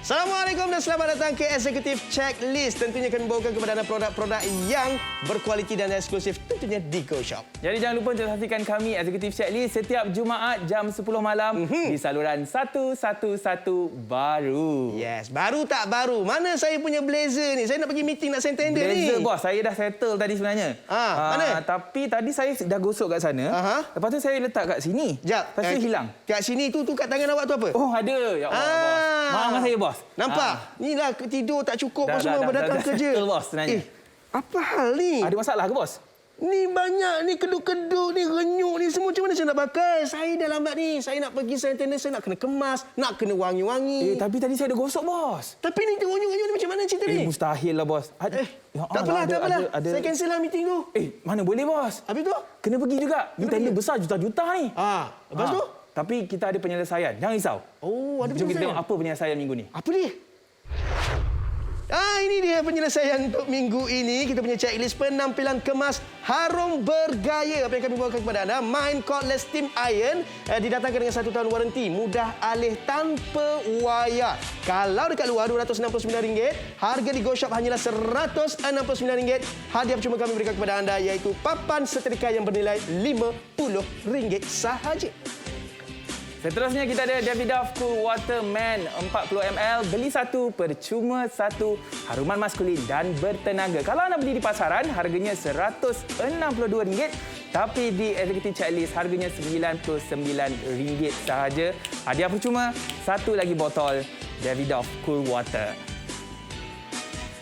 Assalamualaikum dan selamat datang ke Executive Checklist. Tentunya kami bawakan kepada anda produk-produk yang berkualiti dan eksklusif tentunya di Go Shop. Jadi jangan lupa untuk saksikan kami Executive Checklist setiap Jumaat jam 10 malam di saluran 111 baru. Yes, baru tak baru. Mana saya punya blazer ni? Saya nak pergi meeting, nak sign tender ni. Blazer bos, saya dah settle tadi sebenarnya. Mana? Tapi tadi saya dah gosok kat sana. Lepas tu saya letak kat sini. Sekejap. Lepas tu hilang. Kat sini tu kat tangan awak tu apa? Oh ada. Ya Allah bos. Maafkan saya bos. Nampak? Ni lah tidur tak cukup Dah, semua berdatang dah kerja. settle bos sebenarnya. Apa hal ni? Ada masalah ke bos? Ni banyak ni keduk-keduk ni, renyuk ni semua. Macam mana saya nak pakai? Saya dah lambat ni. Saya nak pergi sign tender, saya nak kena kemas, nak kena wangi-wangi. Tapi tadi saya dah gosok bos. Tapi ni renyuk-renyuk ni macam mana cerita ni? Mustahil lah bos. Tak apalah. Saya cancel lah meeting tu. Mana boleh bos? Habis tu? Kena pergi juga. Ni tender besar juta-juta ni. Lepas tu? Tapi kita ada penyelesaian. Jangan risau. Oh, ada Jom penyelesaian. kita tengok apa penyelesaian minggu ni. Apa dia? Ini dia penyelesaian untuk minggu ini. Kita punya checklist penampilan kemas harum bergaya. Apa yang kami bawakan kepada anda? Mind Cordless Steam Iron. Didatangkan dengan 1 tahun waranti. Mudah alih tanpa wayar. Kalau dekat luar RM269, harga di Go Shop hanyalah RM169. Hadiah percuma kami berikan kepada anda iaitu papan setrika yang bernilai RM50 sahaja. Seterusnya kita ada Davidoff Cool Water Man 40ml. Beli satu, percuma satu. Haruman maskulin dan bertenaga. Kalau anda beli di pasaran, harganya RM162. Tapi di Executive Checklist, harganya RM99 sahaja. Hadiah percuma, satu lagi botol Davidoff Cool Water.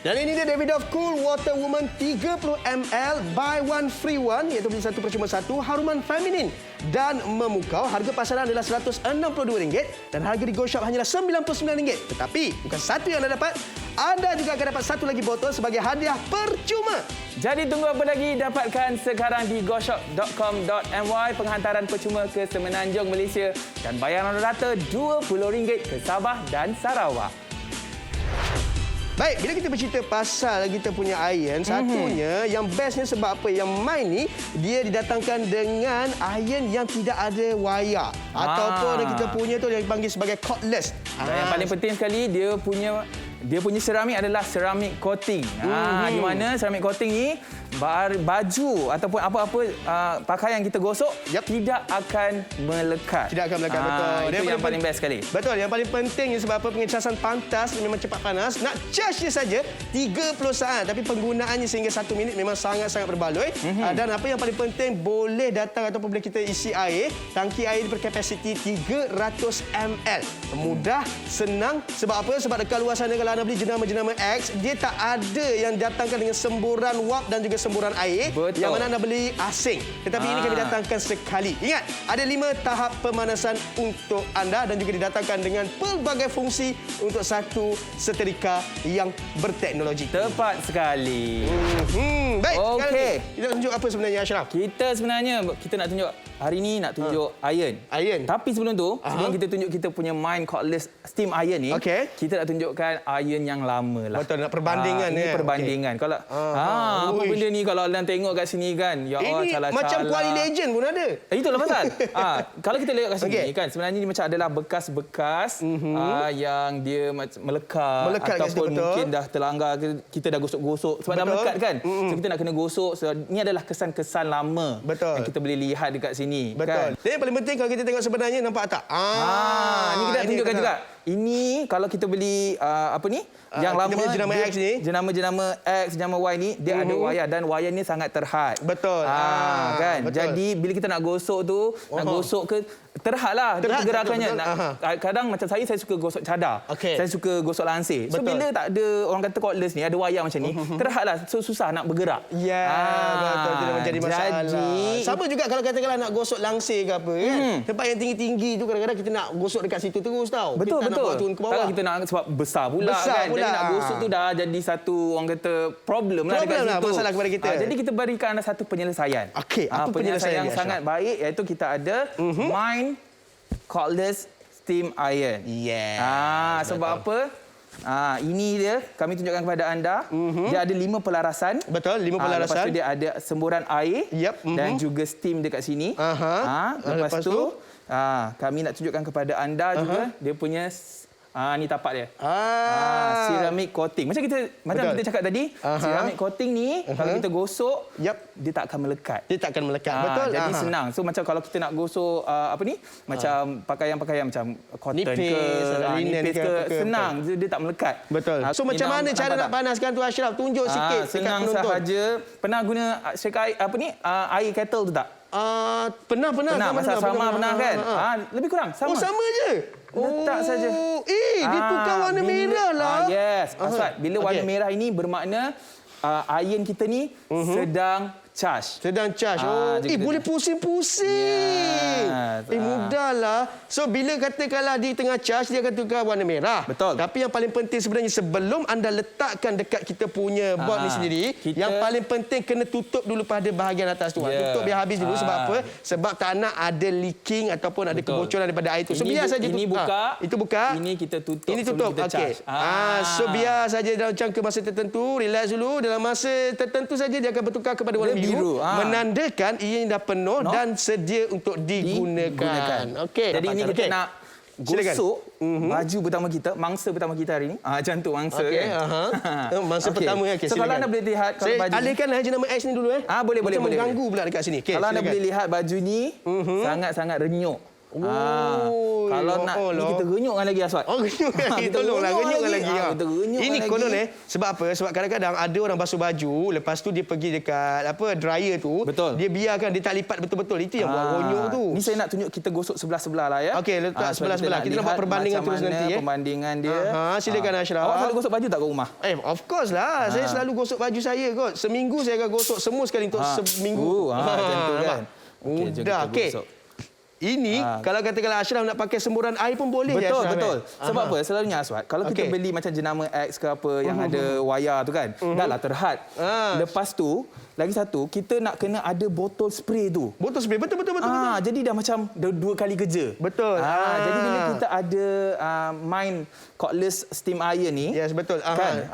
Dan ini dia Davidoff Cool Water Woman 30ml. Buy one, free one. Iaitu beli satu, percuma satu. Haruman feminin dan memukau. Harga pasaran adalah RM162. Dan harga di Go Shop hanyalah RM99. Tetapi bukan satu yang anda dapat. Anda juga akan dapat satu lagi botol sebagai hadiah percuma. Jadi tunggu apa lagi? Dapatkan sekarang di goshop.com.my. Penghantaran percuma ke Semenanjung, Malaysia. Dan bayaran rata RM20 ke Sabah dan Sarawak. Baik, bila kita bercerita pasal kita punya iron, satunya yang bestnya sebab apa? Yang main ni, dia didatangkan dengan iron yang tidak ada wayar. Ataupun kita punya tu yang dipanggil sebagai cordless. Dan yang paling penting sekali, dia punya seramik adalah ceramic coating. Di mana ceramic coating ni baju ataupun apa-apa pakaian kita gosok tidak akan melekat. Tidak akan melekat, betul. Itu yang paling best sekali. Betul, yang paling penting sebab apa? Pengecasan pantas memang cepat panas. Nak charge dia saja 30 saat. Tapi penggunaannya sehingga 1 minit memang sangat-sangat berbaloi. Dan apa yang paling penting, boleh datang ataupun boleh kita isi air. Tangki air berkapasiti 300 ml. Mudah, senang. Sebab apa? Sebab dekat luar sana kalau anda beli jenama-jenama X, dia tak ada yang datangkan dengan semburan wap dan juga semburan air. Betul. Yang mana anda beli asing. Tetapi ini kami datangkan sekali. Ingat, ada 5 tahap pemanasan untuk anda dan juga didatangkan dengan pelbagai fungsi untuk satu setrika yang berteknologi. Tepat sekali. Baik, sekarang Okey. ni, kita tunjuk apa sebenarnya, Ashraf? Kita sebenarnya nak tunjuk hari ni nak tunjuk iron. Iron. Tapi sebelum tu, sebelum kita tunjuk kita punya Mind Cordless Steam Iron ni, kita nak tunjukkan iron yang lama lah. Betul, nak perbandingan ini perbandingan. Kalau apa benda ni kalau anda tengok kat sini kan, ya Allah, ini calah-calah. macam Kuali Legend pun ada. Itulah pasal. Kalau kita lihat kat sini kan, sebenarnya ni macam adalah bekas-bekas yang dia melekat ataupun mungkin dah terlanggar, kita dah gosok-gosok sebab dah melekat kan. So kita nak kena gosok. So ni adalah kesan-kesan lama yang kita boleh lihat dekat sini. Betul. Kan? Dan yang paling penting kalau kita tengok sebenarnya, nampak tak? Ni kita nak tunjukkan juga. Ini kalau kita beli apa ni? Yang lama jenama X ni. Jenama X, jenama Y ni dia ada wayar dan wayar ni sangat terhad. Betul. Kan? Betul. Jadi bila kita nak gosok tu, nak gosok ke terhadlah pergerakannya. Kadang macam saya suka gosok cadar. Saya suka gosok lansir. So bila tak ada orang kata cordless ni, ada wayar macam ni, terhadlah. So susah nak bergerak. Ya, betul, tidak menjadi masalah. Jadi, sama juga kalau katakanlah nak gosok langsir ke apa kan. Tempat yang tinggi-tinggi tu kadang-kadang kita nak gosok dekat situ terus tau. Betul. Turun ke bawah. Takkan kita nak sebab besar pula kan. Jadi nak gosok tu dah jadi satu orang kata problem lah dekat situ. Masalah kepada kita. Jadi kita berikan anda satu penyelesaian. Apa penyelesaian yang sangat baik iaitu kita ada Mind Cordless Steam Iron. Sebab apa? Ini dia kami tunjukkan kepada anda. Dia ada 5 pelarasan. Betul, 5 pelarasan. Lepas tu dia ada semburan air dan juga steam dekat sini. Lepas tu kami nak tunjukkan kepada anda juga dia punya Ni tapak dia. Ah. Ceramic coating. Macam kita cakap tadi, ceramic coating ni kalau kita gosok, dia tak akan melekat. Dia tak akan melekat. Betul. Jadi senang. So macam kalau kita nak gosok macam pakaian-pakaian macam cotton Nipis, linen nipis ke, apa ke, senang. Dia tak melekat. Betul. So macam mana cara nak panaskan tu Ashraf? Tunjuk sikit dekat senang penonton. sahaja. Pernah guna air kettle tu tak? Pernah. Masa sama pernah kan? Lebih kurang sama. Oh, sama je. Letak saja. Dia tukar warna merah lah. Yes. Asal bila warna merah ini bermakna iron kita ni sedang charge. Sedang charge. Boleh pusing-pusing. Yes. Mudahlah. So, bila katakanlah di tengah charge, dia akan tukar warna merah. Betul. Tapi yang paling penting sebenarnya sebelum anda letakkan dekat kita punya board ni sendiri, yang paling penting kena tutup dulu pada bahagian atas tu. Tutup biar habis dulu. Sebab apa? Sebab tak nak ada leaking ataupun ada kebocoran daripada air tu. So, biar saja ini buka. Itu buka. Ini kita tutup. Ini tutup. Kita charge. So, biar saja dalam jangka masa tertentu. Relax dulu. Dalam masa tertentu saja dia akan bertukar kepada warna biru. Menandakan ia dah penuh dan sedia untuk digunakan. Okey. Jadi ini kita nak gosok baju pertama kita, mangsa pertama kita hari ini. Macam tu mangsa kan. Mangsa pertama. So kalau anda boleh lihat saya baju alihkanlah jenama X ni dulu boleh. mengganggu pula dekat sini. Kalau anda boleh lihat baju ni sangat-sangat renyuk. Kalau nak ni kita renyukkan lagi Aswad. Renyukkan lagi. Tolonglah renyukkan lagi. Ini konon sebab apa? Sebab kadang-kadang ada orang basuh baju, lepas tu dia pergi dekat dryer tu, betul. Dia biarkan dia tak lipat betul-betul. Itu yang buat ronyuk tu. Ni saya nak tunjuk kita gosok sebelah-sebelah lah ya. Okey, letak sebelah-sebelah. Kita nak buat perbandingan terus nanti perbandingan dia. Silakan Ashraf. Awak selalu gosok baju tak kat rumah? Of course lah. Saya selalu gosok baju saya kot. Seminggu saya akan gosok semua sekali untuk seminggu. Macam tu kan. Mudah. Okey. Ini kalau katakanlah Ashraf nak pakai semburan air pun boleh. Betul. Sebab apa? Selalunya Aswad, kalau kita beli macam jenama X ke apa yang ada wayar tu kan, dah lah terhad. Lepas tu, lagi satu, kita nak kena ada botol spray tu. Botol spray, betul. Jadi dah macam dua kali kerja. Betul. Jadi bila kita ada main cordless steam iron ni. Yes, betul. Kan?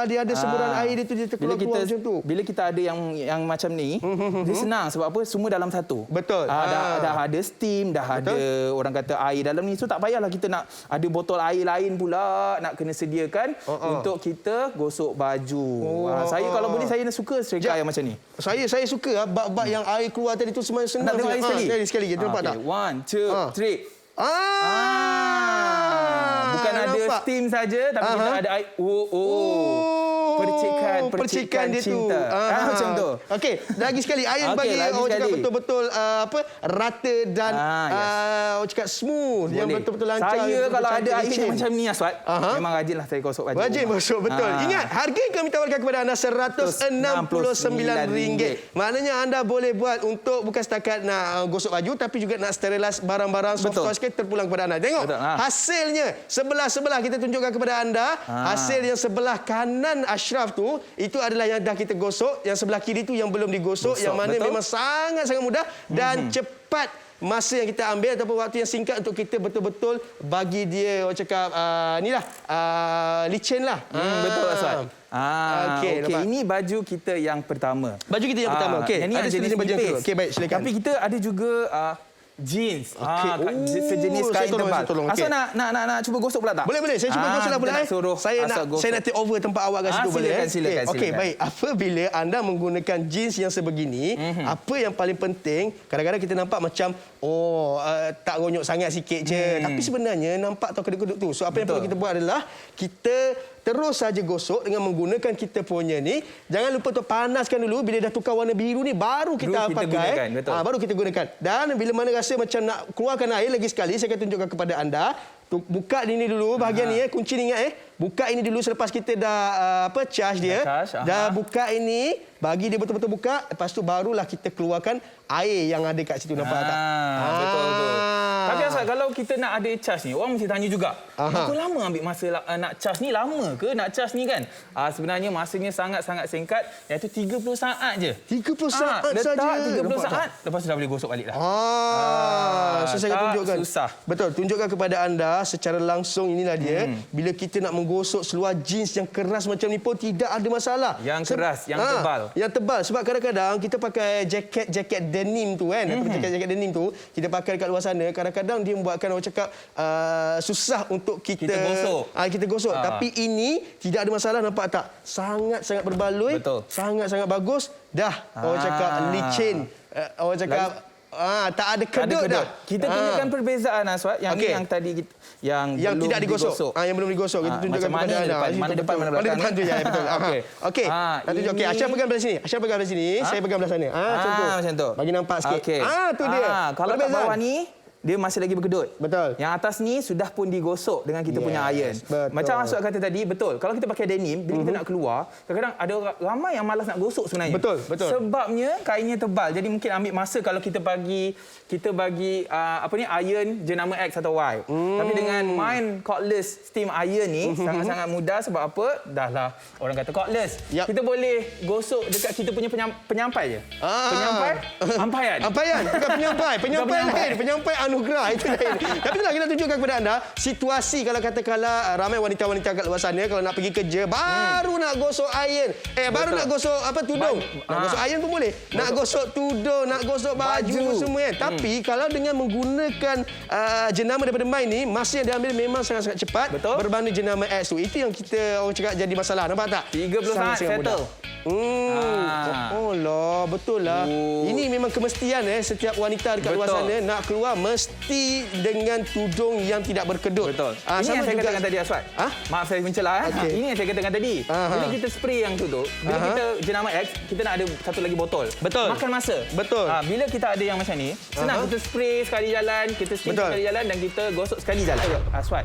Dia ada semburan air dia terkeluar macam tu. Bila kita ada yang macam ni, dia senang sebab apa? Semua dalam satu. Betul. Dah ada steam, dah ada orang kata air dalam ni. So tak payahlah kita nak ada botol air lain pula nak kena sediakan untuk kita gosok baju. Saya kalau boleh saya suka serika yang macam ni. Saya suka bab-bab yang air keluar tadi tu semua senang. Nak tengok air sekali. Kita nampak tak? 1, 2, 3. Bukan ada steam saja tapi kita ada air. Percikan dia cinta. Macam tu. Okey, lagi sekali iron bagi orang cakap betul-betul rata dan orang cakap smooth. Boleh. Yang betul-betul lancar. Saya kalau ada air yang macam ni Aswad, memang rajinlah saya gosok baju. Rajin gosok, betul. Ingat, harga yang kami tawarkan kepada anda RM169. Maknanya anda boleh buat untuk bukan setakat nak gosok baju tapi juga nak sterilize barang-barang soft toys terpulang kepada anda. Tengok hasilnya sebelah-sebelah kita tunjukkan kepada anda. Hasil yang sebelah kanan Ashraf tu itu adalah yang dah kita gosok, yang sebelah kiri tu yang belum digosok, yang mana memang sangat-sangat mudah dan cepat masa yang kita ambil ataupun waktu yang singkat untuk kita betul-betul bagi dia orang cakap licin lah. Betul Aswad. Okey. Ini baju kita yang pertama. Baju kita yang pertama. Okey. Ada jenis baju yang kedua. Okey, baik, silakan. Tapi kita ada juga jeans. Sejenis kain tebal. Asal nak cuba gosok pula tak? Boleh. Saya cuba gosok lah pula. Saya nak take over tempat awak kat situ boleh. Silakan. Okey, baik. Apabila anda menggunakan jeans yang sebegini, apa yang paling penting, kadang-kadang kita nampak macam tak ronyok sangat sikit je. Tapi sebenarnya nampak tau kedut-kedut tu. So apa yang perlu kita buat adalah kita terus saja gosok dengan menggunakan kita punya ni. Jangan lupa untuk panaskan dulu. Bila dah tukar warna biru ni baru kita pakai. Baru kita gunakan. Dan bila mana rasa macam nak keluarkan air lagi sekali, saya akan tunjukkan kepada anda. Buka ini dulu bahagian ni kunci ni ingat buka ini dulu selepas kita dah charge dia. Dah buka ini, bagi dia betul-betul buka, lepas tu barulah kita keluarkan air yang ada kat situ, nampak tak? Betul. Tapi Asal kalau kita nak ada charge ni, orang mesti tanya juga. Berapa lama ambil masa nak charge ni? Lama ke nak charge ni kan? Sebenarnya masanya sangat-sangat singkat, iaitu 30 saat je. 30 saat saja. Letak 30 saat, lepas tu dah boleh gosok balik dah. So saya akan tunjukkan. Susah. Betul, tunjukkan kepada anda secara langsung inilah dia. Bila kita nak menggosok seluar jeans yang keras macam ni pun tidak ada masalah. Yang keras, yang tebal. Yang tebal sebab kadang-kadang kita pakai jaket denim tu kan. Jaket denim tu kita pakai dekat luar sana, kadang-kadang dia membuatkan orang cakap susah untuk kita gosok. Kita gosok. Tapi ini tidak ada masalah, nampak tak? Sangat-sangat berbaloi. Betul. Sangat-sangat bagus. Dah orang cakap licin. Orang cakap tak ada kedut dah. Kita tunjukkan perbezaan Aswad. Yang ni yang tadi yang belum tidak digosok. Yang belum digosok. Kita tunjukkan kepada anda. Mana depan, mana belakang. Mana depan tu je. Betul. Okey. Okey. Ashraf pegang belah sini. Ashraf pegang belah sini. Saya pegang belah sana. Macam tu. Bagi nampak sikit. Okay. Tu dia. Kalau kat bawah ni, dia masih lagi berkedut. Betul. Yang atas ni sudah pun digosok dengan kita punya iron. Betul. Macam Aswad kata tadi, betul. Kalau kita pakai denim, bila kita nak keluar, kadang-kadang ada ramai yang malas nak gosok sebenarnya. Betul. Sebabnya kainnya tebal. Jadi mungkin ambil masa kalau kita bagi iron jenama X atau Y. Tapi dengan main cordless steam iron ni sangat-sangat mudah sebab apa? Dahlah orang kata cordless. Kita boleh gosok dekat kita punya penyampai je. Penyampai? Ampaian. Bukan penyampai. Penyampai lain. Penyampai anugerah itu lain. Tapi itulah kita tunjukkan kepada anda situasi kalau katakanlah ramai wanita-wanita kat luar sana kalau nak pergi kerja baru nak gosok iron. Baru nak gosok tudung. Nak gosok iron pun boleh. Nak gosok tudung, nak gosok baju semua kan. Tapi kalau dengan menggunakan jenama daripada Mind ni, masa yang diambil memang sangat-sangat cepat. Betul. Berbanding jenama X tu. Itu yang kita orang cakap jadi masalah. Nampak tak? 30 saat settle. Oh lah, betul lah. Ini memang kemestian setiap wanita dekat luar sana nak keluar mesti dengan tudung yang tidak berkedut. Betul. Ini yang saya katakan tadi Aswad. Maaf saya mencelah. Ini yang saya katakan tadi. Bila kita spray yang tu, bila kita jenama X, kita nak ada satu lagi botol. Betul. Makan masa. Betul. Bila kita ada yang macam ni, senang kita spray sekali jalan, kita steam sekali jalan dan kita gosok sekali jalan. Aswad.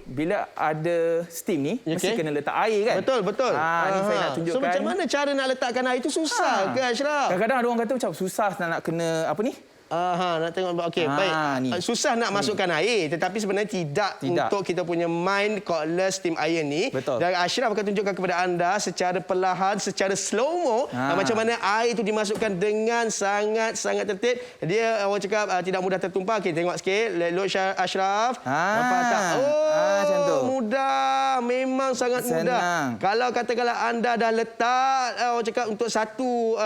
Bila ada steam ni, mesti kena letak air kan? Betul. Ini saya nak tunjukkan. So macam mana cara nak letakkan air itu susah ke Ashraf? Kadang-kadang ada orang kata macam susah nak kena apa ni? Nak tengok. Okey, baik. Ni. Susah nak masukkan air tetapi sebenarnya tidak untuk kita punya Mind cordless steam iron ni. Betul. Dan Ashraf akan tunjukkan kepada anda secara perlahan, secara slow-mo macam mana air itu dimasukkan dengan sangat-sangat tertib. Dia orang cakap tidak mudah tertumpah. Okey, tengok sikit. Let load Ashraf. Nampak tak? Macam tu. Mudah. Memang sangat mudah. Kalau katakanlah anda dah letak orang cakap untuk satu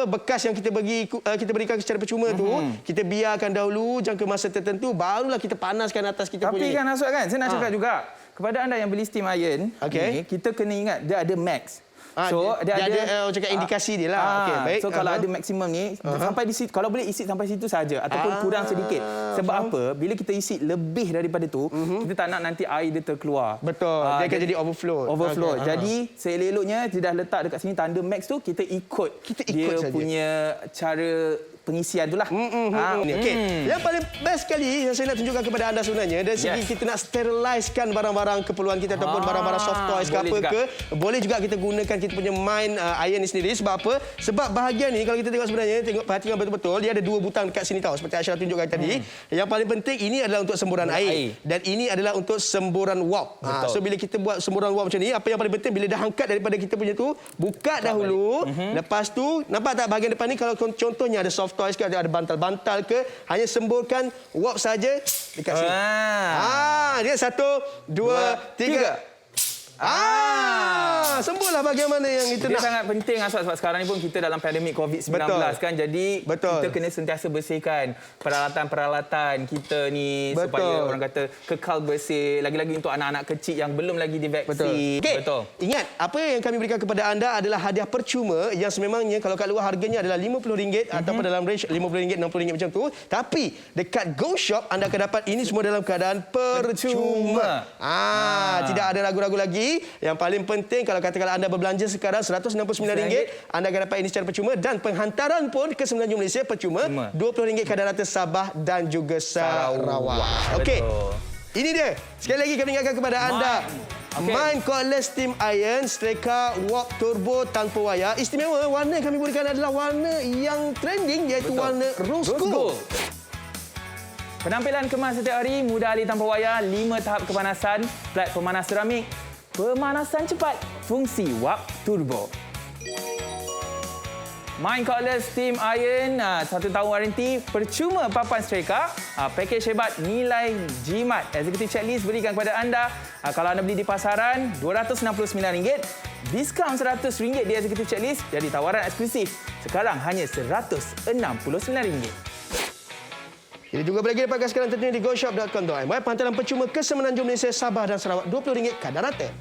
bekas yang kita berikan secara percuma tu, kita biarkan dahulu jangka masa tertentu, barulah kita panaskan atas kita punya. Tapi kan Aswad kan, saya nak cakap juga kepada anda yang beli steam iron, ni, kita kena ingat dia ada max. So dia ada orang cakap indikasi dia lah. Okey, baik. So kalau ada maksimum ni sampai di situ, kalau boleh isi sampai situ saja ataupun kurang sedikit. Sebab apa? Bila kita isi lebih daripada tu, kita tak nak nanti air dia terkeluar. Betul. Dia akan jadi overflow. Jadi seelok-eloknya dia dah letak dekat sini tanda max tu, kita ikut dia saja punya cara pengisian itulah. Okey. Yang paling best sekali yang saya nak tunjukkan kepada anda sebenarnya dari segi kita nak sterilisekan barang-barang keperluan kita ataupun barang-barang soft toys ke apa ke, boleh juga kita gunakan kita punya Mind iron ni sendiri. Sebab apa? Sebab bahagian ni kalau kita tengok sebenarnya, perhatikan betul-betul, dia ada dua butang dekat sini tahu seperti Ashraf tunjukkan tadi. Yang paling penting ini adalah untuk semburan air dan ini adalah untuk semburan wap. So bila kita buat semburan wap macam ni, apa yang paling penting bila dah angkat daripada kita punya tu, buka dahulu. Lepas tu nampak tak bahagian depan ni, kalau contohnya ada soft toys ke, ada bantal-bantal ke, hanya semburkan wap saja dekat sini. Dia 1, 2, 3. Sembuhlah bagaimana yang itu dia nak. sangat penting Aswad sebab sekarang ni pun kita dalam pandemik COVID-19 kan. Jadi kita kena sentiasa bersihkan peralatan-peralatan kita ni supaya orang kata kekal bersih. Lagi-lagi untuk anak-anak kecil yang belum lagi divaksin. Betul. Ingat, apa yang kami berikan kepada anda adalah hadiah percuma yang sememangnya kalau kat luar harganya adalah RM50 ataupun dalam range RM50, RM60 macam tu. Tapi dekat Go Shop anda akan dapat ini semua dalam keadaan percuma. Tidak ada ragu-ragu lagi. Yang paling penting kalau katakanlah anda berbelanja sekarang RM169, anda akan dapat ini secara percuma dan penghantaran pun ke Semenanjung Malaysia percuma. RM20 kadar rata Sabah dan juga Sarawak. Okey. Ini dia. Sekali lagi kami ingatkan kepada anda. Mind cordless steam iron Streka Wap Turbo tanpa wayar. Istimewa warna yang kami berikan adalah warna yang trending iaitu warna rose gold. Penampilan kemas setiap hari, mudah alih tanpa wayar, 5 tahap kepanasan, plat pemanas seramik, pemanasan cepat, fungsi Wap Turbo. Mind cordless steam iron, 1 tahun waranti, percuma papan Streka, pakej hebat, nilai jimat. Executive checklist berikan kepada anda. Kalau anda beli di pasaran, RM269. Diskaun RM100 di Executive Checklist jadi tawaran eksklusif. Sekarang hanya RM169. Kita juga boleh dapatkan sekarang tentunya di goshop.com.my. Pantalan percuma ke Semenanjung Malaysia, Sabah dan Sarawak RM20 kadar rata.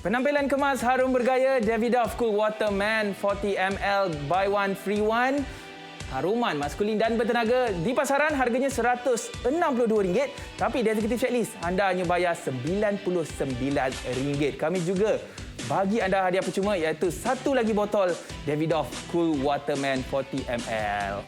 Penampilan kemas harum bergaya Davidoff Cool Water Man 40ml buy one free one. Haruman maskulin dan bertenaga di pasaran harganya RM162, tapi di Executive Checklist anda hanya bayar RM99. Kami juga bagi anda hadiah percuma iaitu satu lagi botol Davidoff Cool Water Man 40ml.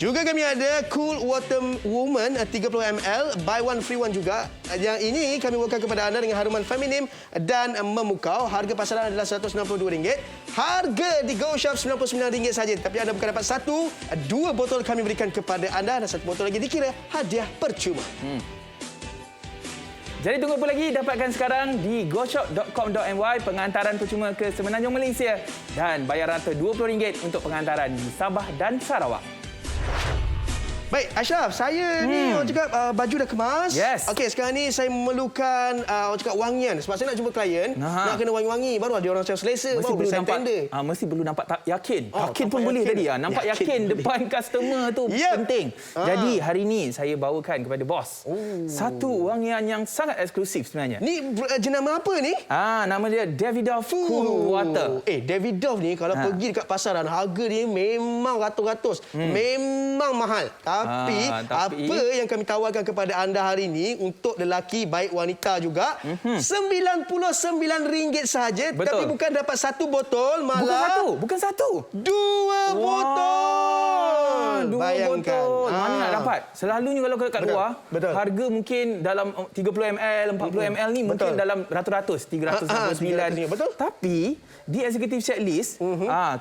Juga kami ada Cool Water Woman 30ml, buy one free one juga. Yang ini kami bawakan kepada anda dengan haruman feminim dan memukau. Harga pasaran adalah RM162. Harga di Go Shop RM99 saja. Tapi anda bukan dapat satu, dua botol kami berikan kepada anda dan satu botol lagi dikira hadiah percuma. Jadi tunggu apa lagi? Dapatkan sekarang di goshop.com.my pengantaran percuma ke Semenanjung Malaysia dan bayar rata RM20 untuk pengantaran di Sabah dan Sarawak. Baik, Ashraf, saya ni orang cakap baju dah kemas. Yes. Okey, sekarang ni saya memerlukan orang cakap wangian. Sebab saya nak jumpa klien, nak kena wangi-wangi. Baru ada orang cakap selesa, Mesti baru perlu saya nampak, tender. mesti perlu nampak tak yakin. Yakin pun nampak boleh yakin. tadi. Nampak yakin Boleh. depan customer tu penting. Jadi hari ni saya bawakan kepada bos satu wangian yang sangat eksklusif sebenarnya. Ni jenama apa ni? Nama dia Davidoff Cool Water. Davidoff ni kalau pergi dekat pasaran, harga dia memang ratus-ratus. Memang mahal. Tapi apa yang kami tawarkan kepada anda hari ini untuk lelaki baik wanita juga, RM99 sahaja. Tapi bukan dapat satu botol, malah Bukan satu. dua botol. Dua Bayangkan. botol. Mana nak dapat? Selalunya kalau kat luar, Betul. harga mungkin dalam 30ml, 40ml ni mungkin dalam ratus-ratus, 399. Betul. Tapi di Executive Checklist,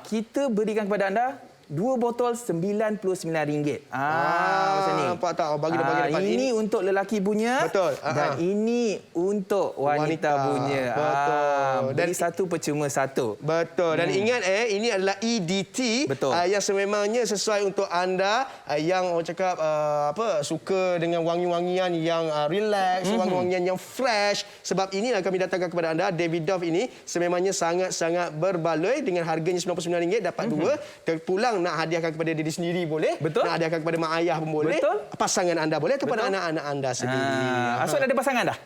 kita berikan kepada anda dua botol RM99. Macam ni. Nampak tak? Bagi dapat ini untuk lelaki punya. Betul. Dan ini untuk wanita punya. Betul. Beli satu percuma satu. Betul. Dan ingat ini adalah EDT. Betul. Yang sememangnya sesuai untuk anda yang orang cakap suka dengan wangi-wangian yang relax, wangi-wangian yang fresh. Sebab inilah kami datangkan kepada anda. Davidoff ini sememangnya sangat-sangat berbaloi dengan harganya RM99 dapat dua. Terpulang nak hadiahkan kepada diri sendiri boleh. Betul. Nak hadiahkan kepada mak ayah pun boleh. Betul. Pasangan anda boleh kepada anak-anak anda sendiri. Asal ada pasangan dah?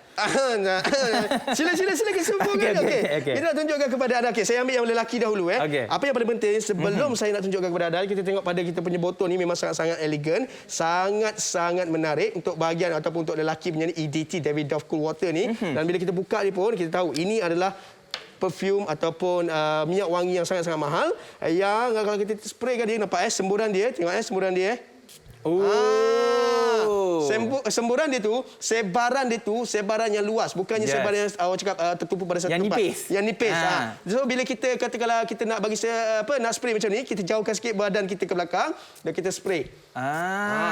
Sila kesembuhan. Okey. Kita nak tunjukkan kepada anda. Saya ambil yang lelaki dahulu. Okey. Apa yang paling penting sebelum saya nak tunjukkan kepada anda, kita tengok pada kita punya botol ni memang sangat-sangat elegan, sangat-sangat menarik untuk bahagian ataupun untuk lelaki punya ni EDT Davidoff Cool Water ni. Dan bila kita buka dia pun kita tahu ini adalah perfume ataupun minyak wangi yang sangat-sangat mahal yang kalau kita spraykan dia nampak semburan dia, tengok semburan dia. Semburan dia tu, sebaran yang luas, bukannya sebaran yang awak cakap tertumpu pada satu tempat. Yang nipis. So bila kita katakanlah kita nak bagi nak spray macam ni, kita jauhkan sikit badan kita ke belakang dan kita spray.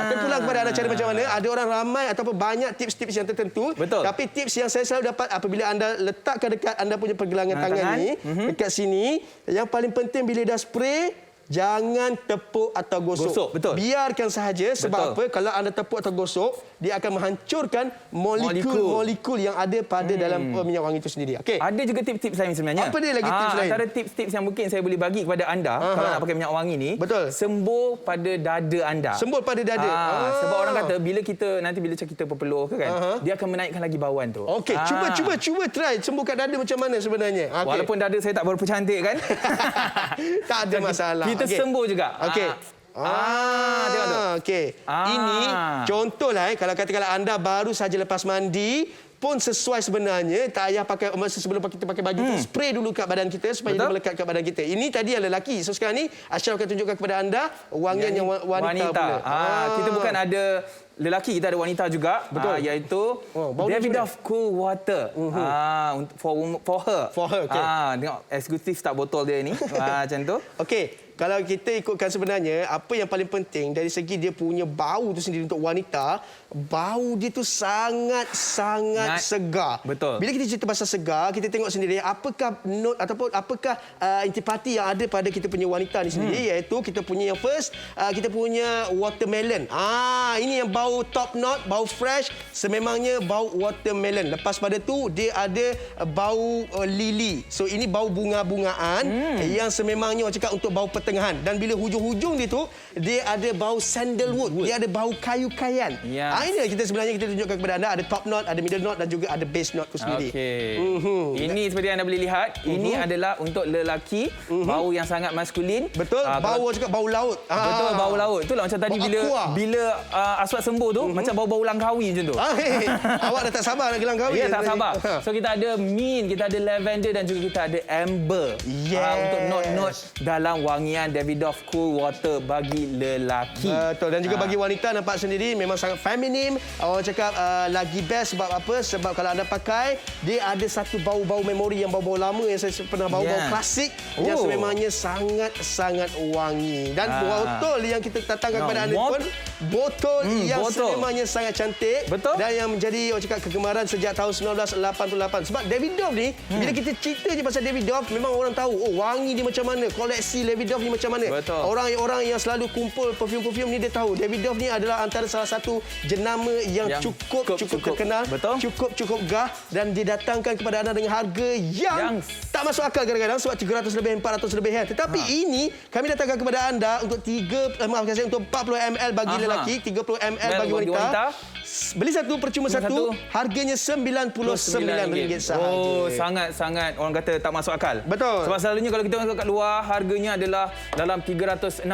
Terpulang kepada anda cara macam mana. Ada orang ramai ataupun banyak tips-tips yang tertentu. Betul. Tapi tips yang saya selalu dapat apabila anda letakkan dekat anda punya pergelangan tangan ni, dekat sini, yang paling penting bila dah spray, jangan tepuk atau gosok. Gosok, betul. Biarkan sahaja. Sebab Betul. apa? Kalau anda tepuk atau gosok, dia akan menghancurkan molekul yang ada pada dalam minyak wangi itu sendiri. Okey. Ada juga tips-tips lain sebenarnya. Apa dia lagi tips lain? Antara tips-tips yang mungkin saya boleh bagi kepada anda kalau nak pakai minyak wangi ni, Betul. sembur pada dada anda. Sembur pada dada. Sebab orang kata bila kita kita berpeluh ke kan, dia akan menaikkan lagi bauan tu. Okey, cuba try sembur kat dada macam mana sebenarnya. Okay. Walaupun dada saya tak berapa cantik kan. Tak ada masalah. Kita sembur juga. Okey. Tengok tu. Okey. Ini contohlah kalau katakanlah anda baru saja lepas mandi pun sesuai sebenarnya. Tak payah pakai masa sebelum kita pakai baju tu spray dulu kat badan kita supaya dia melekat kat badan kita. Ini tadi yang lelaki. So sekarang ni Ashraf akan tunjukkan kepada anda wangian yang wanita pula. Kita bukan ada lelaki, kita ada wanita juga. Betul. Iaitu bau Davidoff Cool Water. For her. For her, okey. Tengok eksklusif tak botol dia ni. Macam tu. Okey. Kalau kita ikutkan sebenarnya, apa yang paling penting dari segi dia punya bau tu sendiri untuk wanita, bau dia tu sangat segar. Betul. Bila kita cerita pasal segar, kita tengok sendiri apakah note ataupun apakah intipati yang ada pada kita punya wanita ni sendiri, iaitu kita punya yang first, kita punya watermelon. Ini yang bau top note, bau fresh, sememangnya bau watermelon. Lepas pada tu, dia ada bau lili. So, ini bau bunga-bungaan yang sememangnya orang cakap untuk bau pertengahan. Dan bila hujung-hujung dia tu, dia ada bau sandalwood. Dia ada bau kayu-kayan. Yes. Ini kita sebenarnya kita tunjukkan kepada anda. Ada top note, ada middle note dan juga ada base note tu sendiri. Okey. Ini seperti anda boleh lihat, ini adalah untuk lelaki, bau yang sangat maskulin. Betul, bau cakap bau laut. Betul, bau laut. Itulah macam tadi bila Aswad sembur tu, macam bau-bau langkawi macam tu. Awak dah tak sabar nak gelang kahwin. Ya, tak sabar. So kita ada mint, kita ada lavender dan juga kita ada amber. Untuk note-note dalam wangian Davidoff Cool Water bagi lelaki. Betul. Dan juga bagi wanita nampak sendiri memang sangat feminim. Orang cakap lagi best sebab apa? Sebab kalau anda pakai, dia ada satu bau-bau memori yang bau-bau lama yang saya pernah bau-bau klasik yang sememangnya sangat-sangat wangi. Dan botol yang kita datangkan kepada anda pun botol yang sememangnya sangat cantik. Betul. Dan yang menjadi orang cakap kegemaran sejak tahun 1988. Sebab Davidoff ni, bila kita cerita je pasal Davidoff, memang orang tahu wangi dia macam mana, koleksi Davidoff ni macam mana. Betul. Orang yang selalu kumpul perfume-perfume ni dia tahu Davidoff ni adalah antara salah satu jenama yang cukup terkenal, cukup gah dan didatangkan kepada anda dengan harga yang tak masuk akal kadang-kadang sebab 300 lebih 400 lebih kan. Tetapi ini kami datangkan kepada anda untuk 40 ml bagi lelaki, 30 ml bagi wanita. Beli satu percuma satu, harganya RM99 sahaja. Sangat-sangat orang kata tak masuk akal. Betul. Sebab selalunya kalau kita tengok kat luar, harganya adalah dalam 369,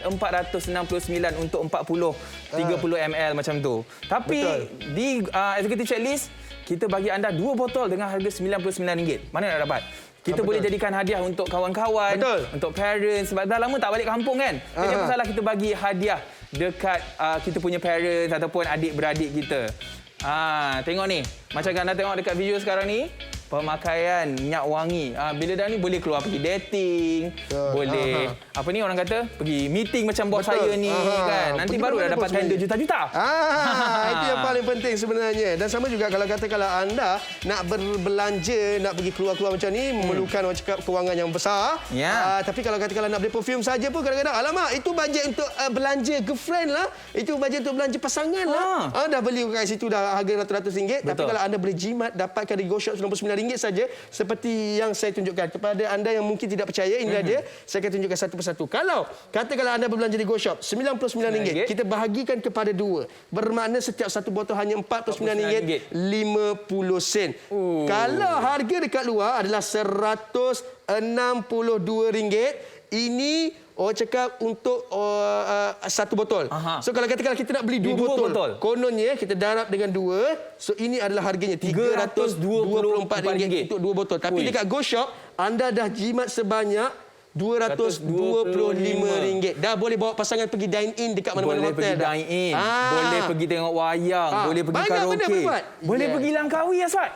469 untuk 30 ml macam tu. Tapi di executive checklist, kita bagi anda 2 botol dengan harga RM99. Mana nak dapat? Kita boleh jadikan hadiah untuk kawan-kawan, untuk parents. Sebab dah lama tak balik kampung kan? Jadi apa salah kita bagi hadiah dekat kita punya parents ataupun adik-beradik kita. Tengok ni. Macam anda tengok dekat video sekarang ni. Pemakaian minyak wangi. Bila dah ni boleh keluar pergi dating. Boleh, apa ni orang kata, pergi meeting macam bos saya ni kan. Nanti baru dah dapat tender juta-juta. Itu yang paling penting sebenarnya. Dan sama juga kalau anda nak berbelanja, nak pergi keluar-keluar macam ni, memerlukan orang cakap kewangan yang besar. Tapi kalau nak beli perfume saja pun kadang-kadang, alamak, itu bajet untuk belanja girlfriend lah. Itu bajet untuk belanja pasangan lah. Dah beli kat situ dah harga ratus-ratus ringgit. Tapi kalau anda beli jimat, dapatkan di Go Shop RM99 saja, seperti yang saya tunjukkan. Kepada anda yang mungkin tidak percaya, inilah dia. Saya akan tunjukkan satu persatu. Kalau anda berbelanja di Go Shop RM99, kita bahagikan kepada 2. Bermakna setiap satu botol hanya RM49.50. Kalau harga dekat luar adalah RM162, ini orang cakap untuk satu botol. So kalau katakan kita nak beli 2 botol, kononnya kita darab dengan 2. So ini adalah harganya RM324 untuk 2 botol. Tapi dekat Go Shop, anda dah jimat sebanyak RM225. Dah boleh bawa pasangan pergi dine in dekat mana-mana hotel. Boleh pergi dine in, boleh pergi tengok wayang, boleh pergi karaoke, boleh pergi Langkawi, Aswad.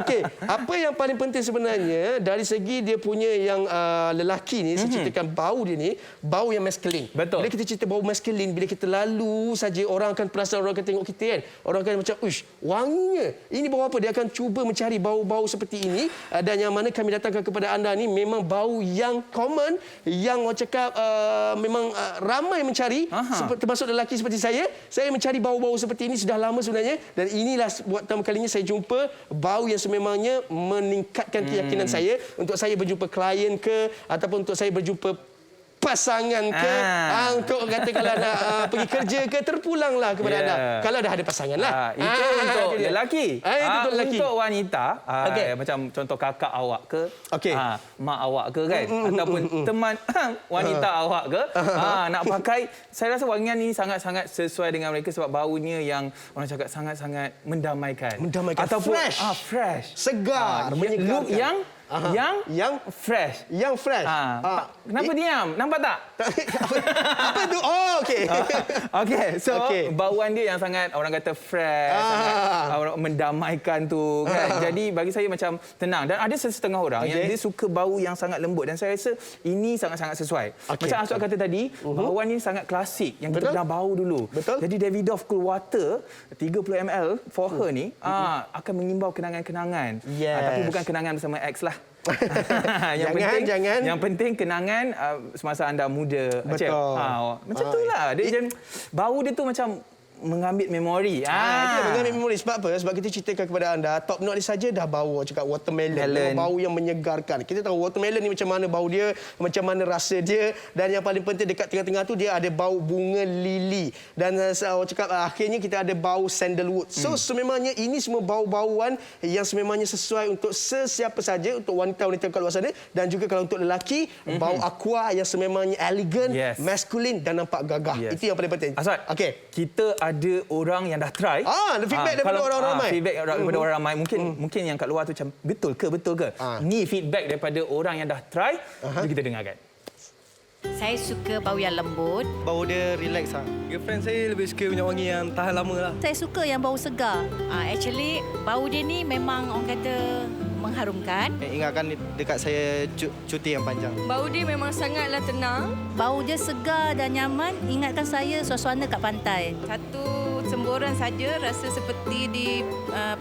Okey, apa yang paling penting sebenarnya dari segi dia punya yang lelaki ni, saya ceritakan bau dia ni, bau yang maskulin. Betul. Bila kita cerita bau maskulin, bila kita lalu saja orang akan perasan, orang akan tengok kita kan. Orang akan macam, "Uish, wanginya. Ini bau apa?" Dia akan cuba mencari bau-bau seperti ini dan yang mana kami datangkan kepada anda ni memang bau yang common, yang orang cakap memang ramai mencari, termasuk lelaki seperti saya. Saya mencari bau-bau seperti ini sudah lama sebenarnya, dan inilah buat pertama kalinya saya jumpa bau yang sememangnya meningkatkan keyakinan saya untuk saya berjumpa klien ke, ataupun untuk saya berjumpa pasangan ke, untuk katakanlah nak pergi kerja ke, terpulanglah kepada anda. Kalau dah ada pasangan lah. Itu untuk lelaki. Itu untuk lelaki. Untuk wanita, macam contoh kakak awak ke, mak awak ke kan, ataupun teman wanita awak ke, nak pakai, saya rasa wangian ini sangat-sangat sesuai dengan mereka sebab baunya yang orang cakap sangat-sangat mendamaikan. Ataupun fresh. Fresh. Segar, menyegarkan. Look yang fresh. Yang fresh. Kenapa diam? Nampak tak? Apa tu? Oh, okey. Okey, so bauan dia yang sangat orang kata fresh, sangat orang mendamaikan tu kan. Jadi bagi saya macam tenang, dan ada setengah orang yang dia suka bau yang sangat lembut, dan saya rasa ini sangat-sangat sesuai. Macam Aswad kata tadi, bauan ini sangat klasik yang kita pernah bau dulu. Jadi Davidoff Cool Water 30 ml for her ni akan mengimbau kenangan-kenangan. Tapi bukan kenangan bersama ex lah. Yang penting kenangan semasa anda muda. Betul. Macam itulah. Dia bau dia tu macam mengambil memori. Dia mengambil memori. Sebab apa? Sebab kita ceritakan kepada anda, top note ni saja dah bau cakap watermelon. Bau yang menyegarkan. Kita tahu watermelon ni macam mana bau dia, macam mana rasa dia, dan yang paling penting dekat tengah-tengah tu dia ada bau bunga lili. Dan orang cakap akhirnya kita ada bau sandalwood. So sememangnya ini semua bau-bauan yang sememangnya sesuai untuk sesiapa saja, untuk wanita-wanita kat luar sana, dan juga kalau untuk lelaki, bau aqua yang sememangnya elegan, maskulin dan nampak gagah. Itu yang paling penting. Aswad, kita ada orang yang dah try. Feedback daripada orang ramai. Feedback daripada orang ramai. Mungkin yang kat luar tu macam betul ke? Ni feedback daripada orang yang dah try. Jom kita dengarkan. Saya suka bau yang lembut. Bau dia relax lah. Girlfriend saya lebih suka minyak wangi yang tahan lama lah. Saya suka yang bau segar. Actually, bau dia ni memang orang kata mengharumkan. Ingatkan dekat saya cuti yang panjang. Bau dia memang sangatlah tenang. Bau dia segar dan nyaman. Ingatkan saya suasana kat pantai. Satu semburan saja rasa seperti di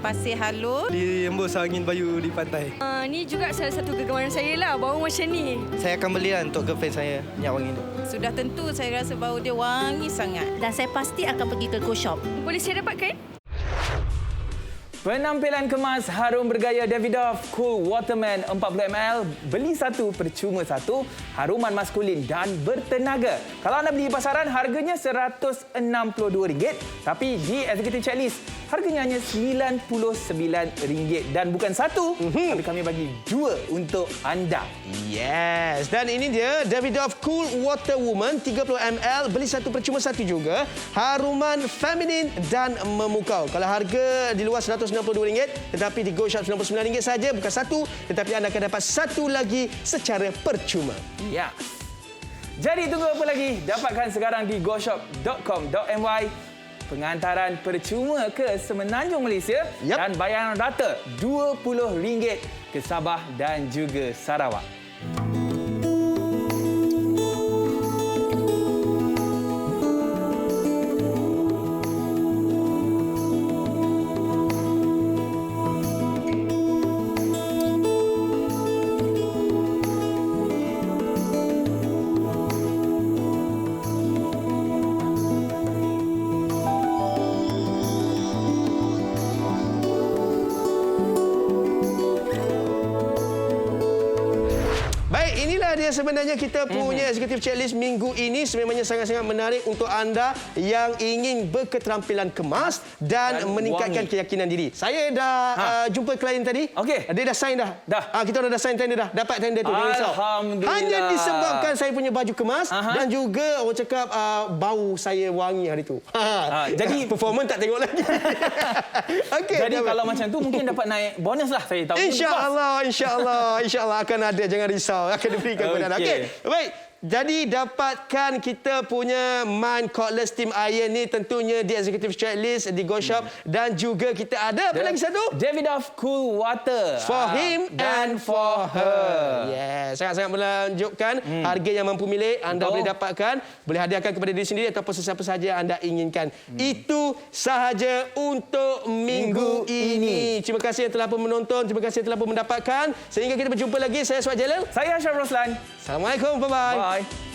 pasir halus. Diembus angin bayu di pantai. Ni juga salah satu kegemaran saya lah, bau macam ni. Saya akan belilah untuk girlfriend saya minyak wangi tu. Sudah tentu saya rasa bau dia wangi sangat. Dan saya pasti akan pergi ke Go Shop. Boleh saya dapatkan? Penampilan kemas harum bergaya Davidoff Cool Waterman 40 ml, beli satu percuma satu, haruman maskulin dan bertenaga. Kalau anda beli di pasaran, harganya RM162, tapi di Executive Checklist harganya hanya RM99 dan bukan satu, tapi kami bagi dua untuk anda. Yes, dan ini dia Davidoff Cool Water Woman 30 ml, beli satu percuma satu juga, haruman feminin dan memukau. Kalau harga di luar RM162, tetapi di Go Shop RM99 saja, bukan satu, tetapi anda akan dapat satu lagi secara percuma. Ya. Jadi tunggu apa lagi? Dapatkan sekarang di goshop.com.my. Pengantaran percuma ke Semenanjung Malaysia dan bayaran rata RM20 ke Sabah dan juga Sarawak. Dia sebenarnya kita punya Executive Checklist minggu ini sememangnya sangat-sangat menarik untuk anda yang ingin berketerampilan kemas dan meningkatkan keyakinan diri. Saya dah jumpa klien tadi. Dia dah sign dah. Kita dah sign tender dah. Dapat tender tu. Alhamdulillah. Hanya disebabkan saya punya baju kemas dan juga orang cakap bau saya wangi hari tu. Jadi performance tak tengok lagi. Jadi kalau macam tu mungkin dapat naik bonus lah, saya tahu. InsyaAllah akan ada, jangan risau. Akan diberikan kepada anda. Baik. Jadi dapatkan kita punya Man Cordless Steam Iron ni tentunya di Executive Checklist di Go Shop, dan juga kita ada apa lagi satu? Davidoff Cool Water for him and for her. Yes, sangat-sangat menunjukkan harga yang mampu milik anda boleh dapatkan, boleh hadiahkan kepada diri sendiri ataupun sesiapa sahaja anda inginkan. Itu sahaja untuk minggu ini. ini. Terima kasih yang telah pun menonton. Terima kasih yang telah pun mendapatkan. Sehingga kita berjumpa lagi. Saya Suad Jalil. Saya Ashraf Roslan. Assalamualaikum. Bye-bye. Bye.